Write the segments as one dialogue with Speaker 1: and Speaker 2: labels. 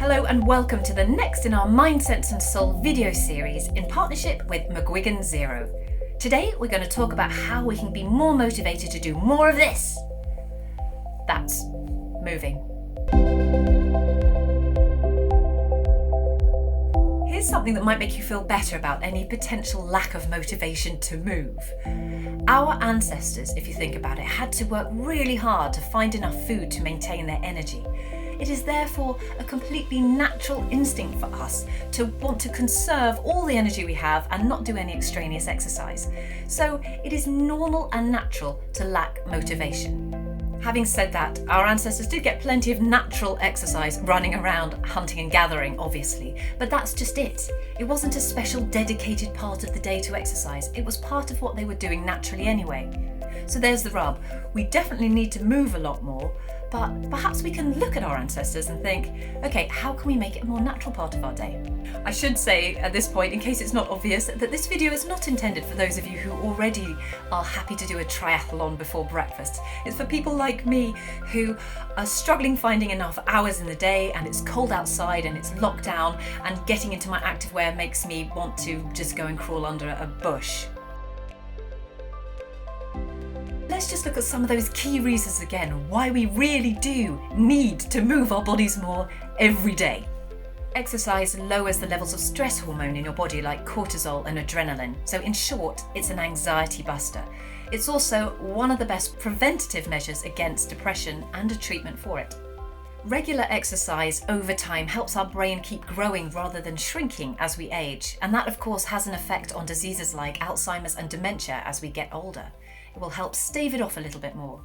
Speaker 1: Hello and welcome to the next in our Mind, Sense and Soul video series in partnership with Mcguigan ZERO. Today we're going to talk about how we can be more motivated to do more of this. That's moving. Here's something that might make you feel better about any potential lack of motivation to move. Our ancestors, if you think about it, had to work really hard to find enough food to maintain their energy. It is therefore a completely natural instinct for us to want to conserve all the energy we have and not do any extraneous exercise. So it is normal and natural to lack motivation. Having said that, our ancestors did get plenty of natural exercise running around, hunting and gathering, obviously, but that's just it. It wasn't a special dedicated part of the day to exercise. It was part of what they were doing naturally anyway. So there's the rub. We definitely need to move a lot more, but perhaps we can look at our ancestors and think, okay, how can we make it a more natural part of our day? I should say at this point, in case it's not obvious, that this video is not intended for those of you who already are happy to do a triathlon before breakfast. It's for people like me who are struggling finding enough hours in the day and it's cold outside and it's lockdown and getting into my activewear makes me want to just go and crawl under a bush. Let's just look at some of those key reasons again why we really do need to move our bodies more every day. Exercise lowers the levels of stress hormone in your body like cortisol and adrenaline. So in short, it's an anxiety buster. It's also one of the best preventative measures against depression and a treatment for it. Regular exercise over time helps our brain keep growing rather than shrinking as we age. And that of course has an effect on diseases like Alzheimer's and dementia as we get older. It will help stave it off a little bit more.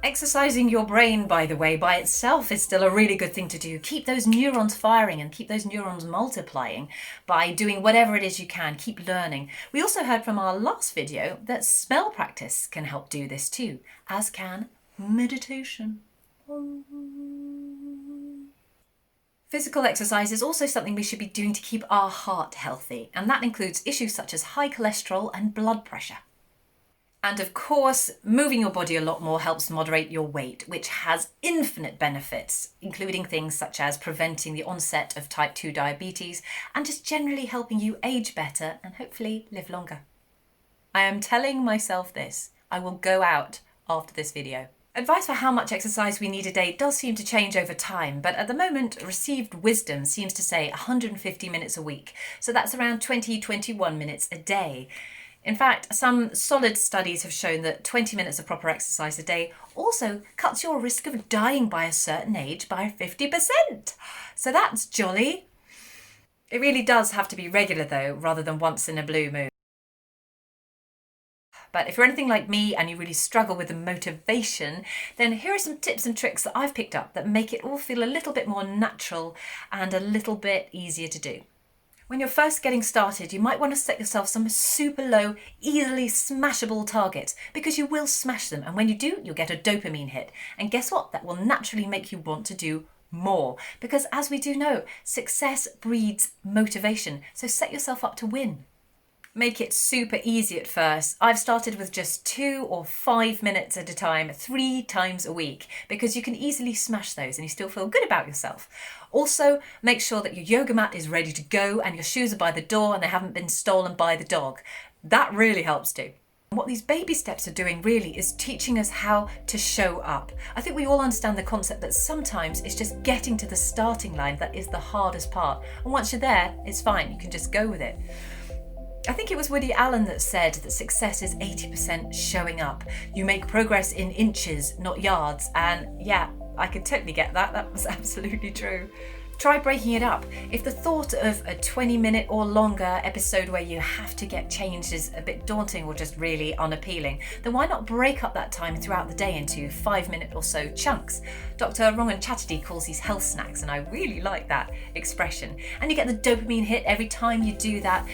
Speaker 1: Exercising your brain, by the way, by itself is still a really good thing to do. Keep those neurons firing and keep those neurons multiplying by doing whatever it is you can. Keep learning. We also heard from our last video that spell practice can help do this too, as can meditation. Physical exercise is also something we should be doing to keep our heart healthy, and that includes issues such as high cholesterol and blood pressure. And of course, moving your body a lot more helps moderate your weight, which has infinite benefits, including things such as preventing the onset of type 2 diabetes and just generally helping you age better and hopefully live longer. I am telling myself this. I will go out after this video. Advice for how much exercise we need a day does seem to change over time, but at the moment, received wisdom seems to say 150 minutes a week. So that's around 21 minutes a day. In fact, some solid studies have shown that 20 minutes of proper exercise a day also cuts your risk of dying by a certain age by 50%. So that's jolly. It really does have to be regular though, rather than once in a blue moon. But if you're anything like me and you really struggle with the motivation, then here are some tips and tricks that I've picked up that make it all feel a little bit more natural and a little bit easier to do. When you're first getting started, you might want to set yourself some super low, easily smashable targets because you will smash them. And when you do, you'll get a dopamine hit. And guess what? That will naturally make you want to do more. Because as we do know, success breeds motivation. So set yourself up to win. Make it super easy at first. I've started with just 2 or 5 minutes at a time, 3 times a week, because you can easily smash those and you still feel good about yourself. Also, make sure that your yoga mat is ready to go and your shoes are by the door and they haven't been stolen by the dog. That really helps too. What these baby steps are doing really is teaching us how to show up. I think we all understand the concept that sometimes it's just getting to the starting line that is the hardest part. And once you're there, it's fine. You can just go with it. I think it was Woody Allen that said that success is 80% showing up. You make progress in inches, not yards. And yeah, I could totally get that. That was absolutely true. Try breaking it up. If the thought of a 20-minute or longer episode where you have to get changed is a bit daunting or just really unappealing, then why not break up that time throughout the day into 5-minute or so chunks? Dr. Rangan Chatterjee calls these health snacks, and I really like that expression. And you get the dopamine hit every time you do that.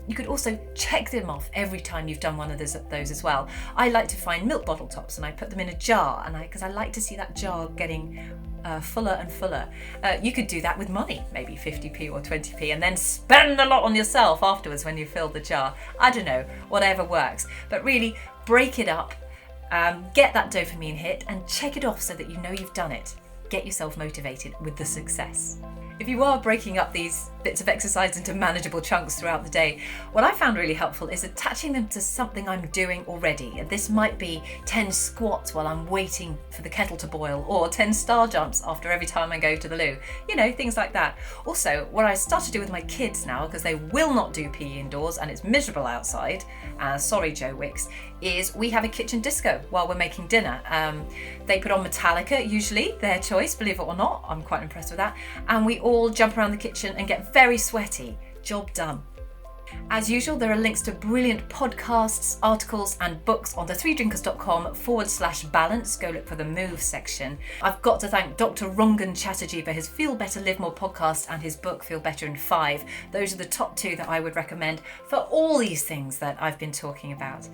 Speaker 1: You could also check them off every time you've done one of those as well. I like to find milk bottle tops and I put them in a jar, and because I like to see that jar getting fuller and fuller. You could do that with money, maybe 50p or 20p, and then spend a lot on yourself afterwards when you fill the jar. I don't know, whatever works. But really, break it up, get that dopamine hit, and check it off so that you know you've done it. Get yourself motivated with the success. If you are breaking up these bits of exercise into manageable chunks throughout the day, what I found really helpful is attaching them to something I'm doing already. This might be 10 squats while I'm waiting for the kettle to boil, or 10 star jumps after every time I go to the loo. You know, things like that. Also, what I start to do with my kids now, because they will not do PE indoors and it's miserable outside, sorry Joe Wicks, is we have a kitchen disco while we're making dinner. They put on Metallica, usually, their choice, believe it or not. I'm quite impressed with that. And we all jump around the kitchen and get very sweaty. Job done. As usual, there are links to brilliant podcasts, articles and books on the3drinkers.com/balance. Go look for the move section. I've got to thank Dr. Rangan Chatterjee for his Feel Better, Live More podcast and his book Feel Better in 5. Those are the top 2 that I would recommend for all these things that I've been talking about.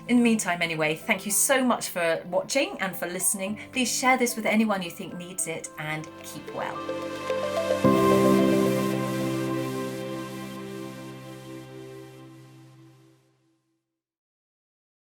Speaker 1: In the meantime, anyway, thank you so much for watching and for listening. Please share this with anyone you think needs it and keep well.